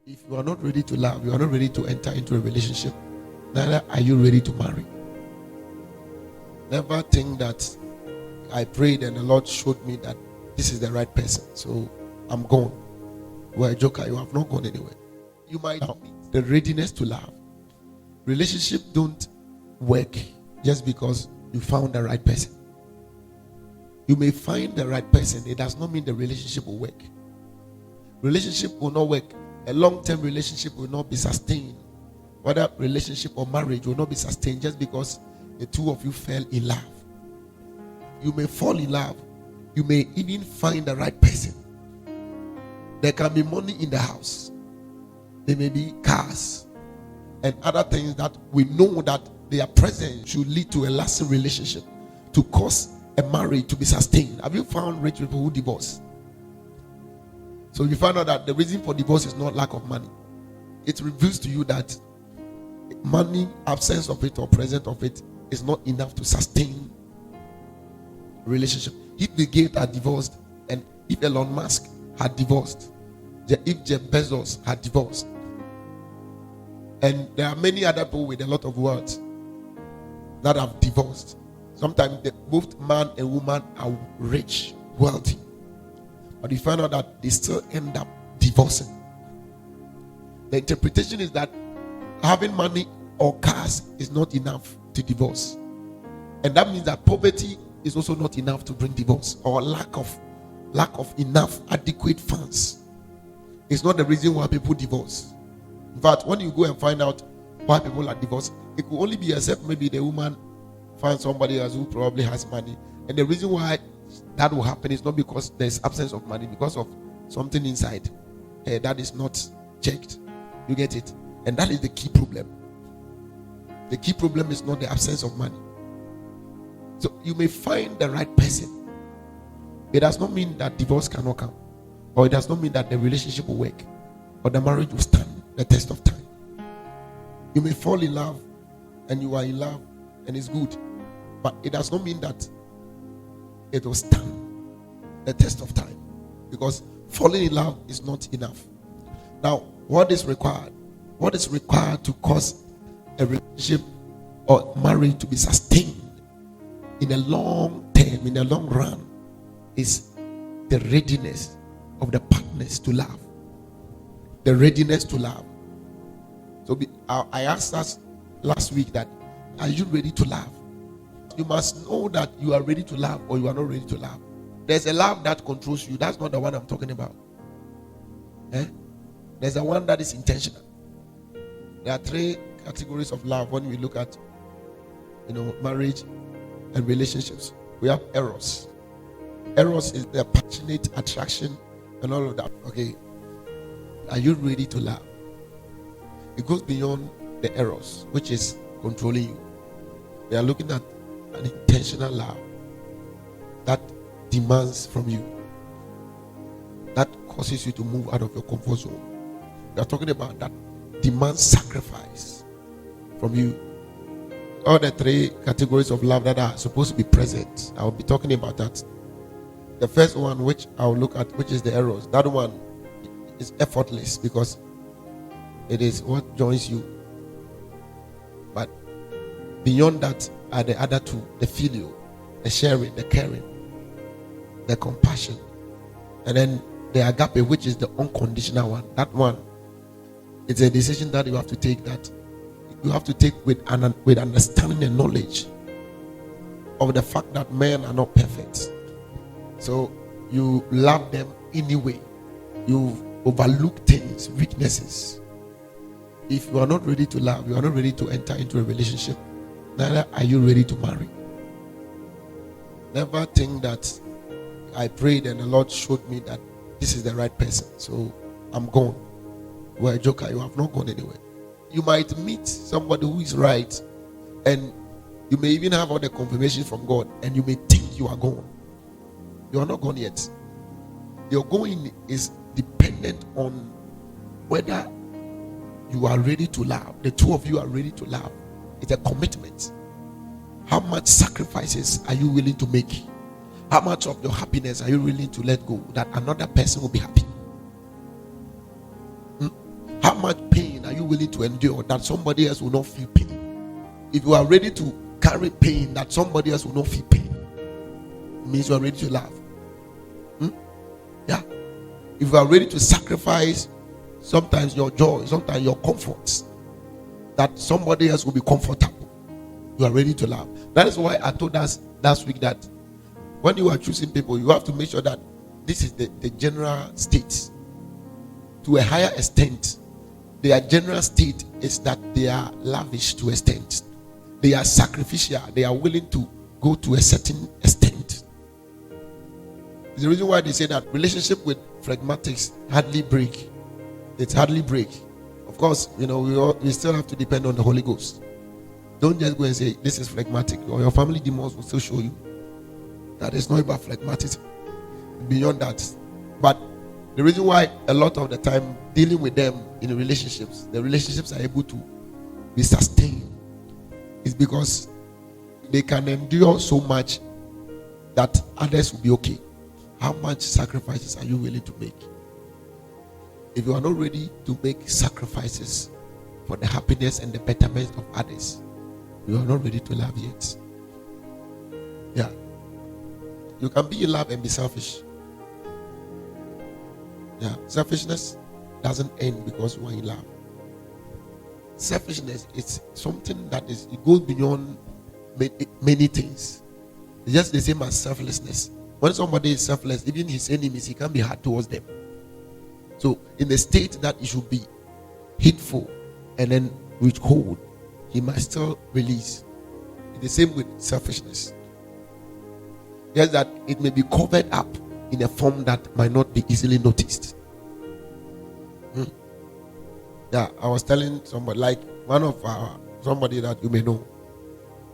If you are not ready to love, you are not ready to enter into a relationship, neither are you ready to marry. Never think that I prayed and the Lord showed me that this is the right person, so I'm gone. You are a joker. You have not gone anywhere. You might not meet the readiness to love. Relationship don't work just because you found the right person. You may find the right person. It does not mean the relationship will work. Relationship will not work. A long-term relationship will not be sustained. Whether relationship or marriage will not be sustained just because the two of you fell in love. You may fall in love. You may even find the right person. There can be money in the house. There may be cars and other things that we know that their presence should lead to a lasting relationship, to cause a marriage to be sustained. Have you found rich people who divorce? So you find out that the reason for divorce is not lack of money. It reveals to you that money, absence of it or presence of it, is not enough to sustain relationship. If the Gates had divorced, and if Elon Musk had divorced, if Jeff Bezos had divorced, and there are many other people with a lot of wealth that have divorced. Sometimes both man and woman are rich, wealthy, but you find out that they still end up divorcing. The interpretation is that having money or cars is not enough to divorce, and that means that poverty is also not enough to bring divorce, or lack of enough adequate funds. It's not the reason why people divorce. In fact, when you go and find out why people are divorced, it could only be except maybe the woman finds somebody else who probably has money, and the reason why that will happen is not because there's absence of money, because of something inside that is not checked. You get it? And that is the key problem. The key problem is not the absence of money. So you may find the right person. It does not mean that divorce cannot come, or it does not mean that the relationship will work, or the marriage will stand the test of time. You may fall in love, and you are in love, and it's good, but it does not mean that it will stand the test of time, because falling in love is not enough. Now, what is required? What is required to cause a relationship or marriage to be sustained in a long term, in a long run, is the readiness of the partners to love. The readiness to love. So I asked us last week that, are you ready to love? You must know that you are ready to love, or you are not ready to love. There's a love that controls you. That's not the one I'm talking about. There's a one that is intentional. There are three categories of love when we look at marriage and relationships. We have eros. Eros is the passionate attraction and all of that. Okay, are you ready to love? It goes beyond the eros, which is controlling you. We are looking at an intentional love that demands from you, that causes you to move out of your comfort zone. We are talking about that demands sacrifice from you. All the three categories of love that are supposed to be present, I will be talking about that. The first one, which I will look at, which is the eros, that one is effortless because it is what joins you. But beyond that are the other two: the filial, the sharing, the caring, the compassion, and then the agape, which is the unconditional one. That one, it's a decision that you have to take, that you have to take with understanding and knowledge of the fact that men are not perfect. So you love them anyway. You overlook things, weaknesses. If you are not ready to love, you are not ready to enter into a relationship, neither are you ready to marry. Never think that I prayed and the Lord showed me that this is the right person, so I'm gone. You are a joker. You have not gone anywhere. You might meet somebody who is right, and you may even have all the confirmation from God, and you may think you are gone. You are not gone yet. Your going is dependent on whether you are ready to love. The two of you are ready to love. It's a commitment. How much sacrifices are you willing to make? How much of your happiness are you willing to let go that another person will be happy? you willing to endure that somebody else will not feel pain? If you are ready to carry pain that somebody else will not feel pain, it means you are ready to love. Yeah. If you are ready to sacrifice sometimes your joy, sometimes your comforts, that somebody else will be comfortable, you are ready to love. That is why I told us last week that when you are choosing people, you have to make sure that this is the general state. To a higher extent, their general state is that they are lavish to an extent. They are sacrificial. They are willing to go to a certain extent. It's the reason why they say that relationship with phlegmatics hardly break. It's hardly break. Of course, we still have to depend on the Holy Ghost. Don't just go and say this is phlegmatic, or your family demons will still show you that it's not about phlegmatic. Beyond that, but the reason why a lot of the time dealing with them in relationships, the relationships are able to be sustained, is because they can endure so much that others will be okay. How much sacrifices are you willing to make? If you are not ready to make sacrifices for the happiness and the betterment of others, you are not ready to love yet. Yeah. You can be in love and be selfish. Yeah. Selfishness doesn't end because you are in love. Selfishness is something that it goes beyond many things. It's just the same as selflessness. When somebody is selfless, even his enemies, he can be hard towards them. So in the state that he should be hateful and then withhold, he must still release. It's the same with selfishness. Just that it may be covered up in a form that might not be easily noticed. Yeah, I was telling somebody, like somebody that you may know,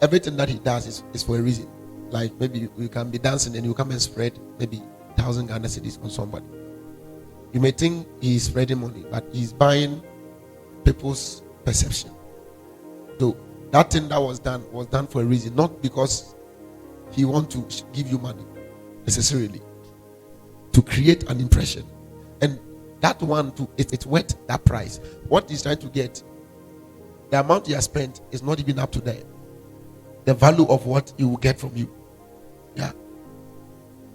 everything that he does is for a reason. Like maybe we can be dancing and you come and spread maybe 1,000 Ghana cedis on somebody. You may think he's spreading money, but he's buying people's perception. So that thing that was done for a reason, not because he wants to give you money necessarily, to create an impression. And that one too, it's worth that price. What he's trying to get, the amount he has spent is not even up to the value of what he will get from you. Yeah.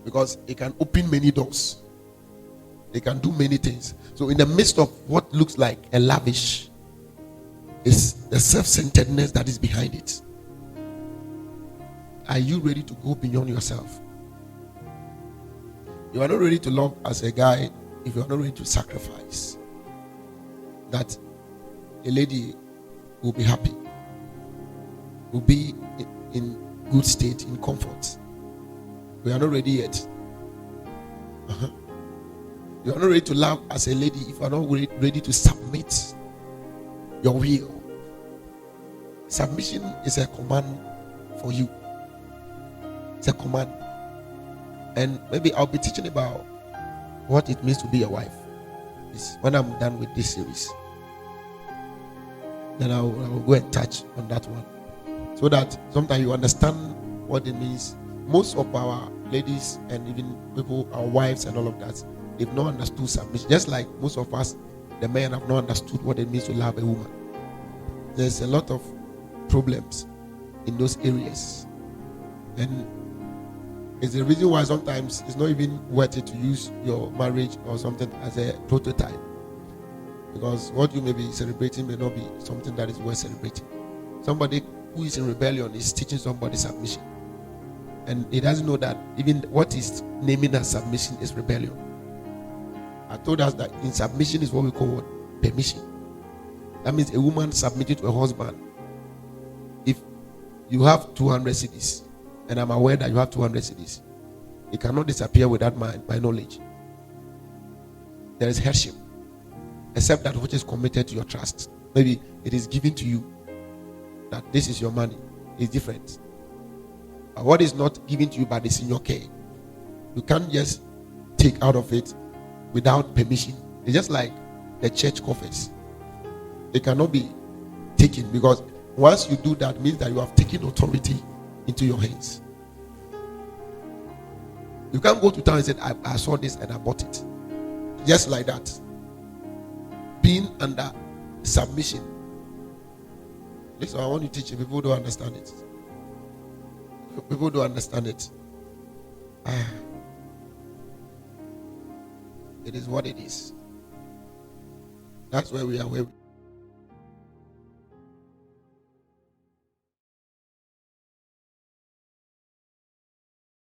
Because it can open many doors. They can do many things. So in the midst of what looks like a lavish, is the self-centeredness that is behind it. Are you ready to go beyond yourself? You are not ready to love as a guy if you are not ready to sacrifice. That a lady will be happy, will be in good state, in comfort. We are not ready yet. You are not ready to love as a lady if you are not ready to submit your will. Submission is a command for you. It's a command. And maybe I'll be teaching about what it means to be a wife when I'm done with this series. Then I will go and touch on that one, so that sometimes you understand what it means. Most of our ladies and even people, our wives and all of that, they've not understood submission. Just like most of us, the men have not understood what it means to love a woman. There's a lot of problems in those areas. And it's the reason why sometimes it's not even worth it to use your marriage or something as a prototype. Because what you may be celebrating may not be something that is worth celebrating. Somebody who is in rebellion is teaching somebody submission. And he doesn't know that even what is naming as submission is rebellion. I told us that in submission is what we call what? Permission. That means a woman submitting to a husband. If you have 200 cedis, and I'm aware that you have 200 cedis, it cannot disappear without my knowledge. There is headship, except that which is committed to your trust. Maybe it is given to you that this is your money. It's different. But what is not given to you but is in your care, you can't just take out of it without permission. It's just like the church coffers. They cannot be taken, because once you do that, means that you have taken authority into your hands. You can't go to town and say, I saw this and I bought it. Just like that. Being under Submission. Listen, I want to teach you. People don't understand it. People don't understand it. It is what it is. That's where we are. Where we